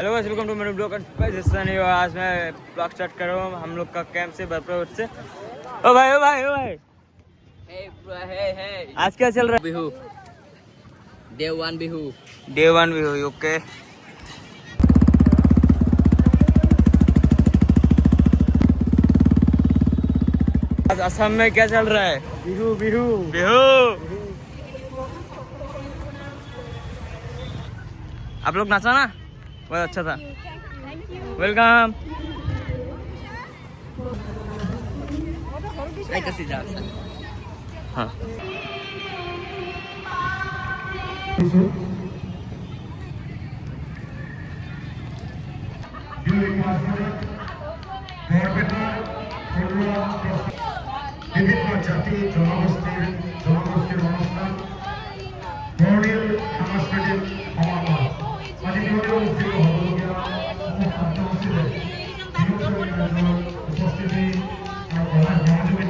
Hello guys, welcome to मेरे blog. आज मैं ब्लॉग स्टार्ट कर रहा हूँ हम लोग का कैंप से बरपरोट से। ओ भाई ओ भाई ओ भाई, Hey. आज क्या चल रहा है? Bihu. Day one Bihu. Day one भी हुई। ओके, आज असम में क्या चल रहा है? बिहू बिहू बिहू। आप लोग नाचा ना, बहुत अच्छा था। वेलकम। Ay kasi dyan. हाँ, বিভিন্ন জাতি জনগোষ্ঠীর অনুষ্ঠান ধর্মীয় সাংস্কৃতিক সমাগম আজি বিহুৰ অনুষ্ঠিত হ'বলগীয়া সমূহ কাৰ্যসূচীৰে বিহু প্ৰেমী ৰাইজৰ উপস্থিতি আৰু সহায় সহযোগিতা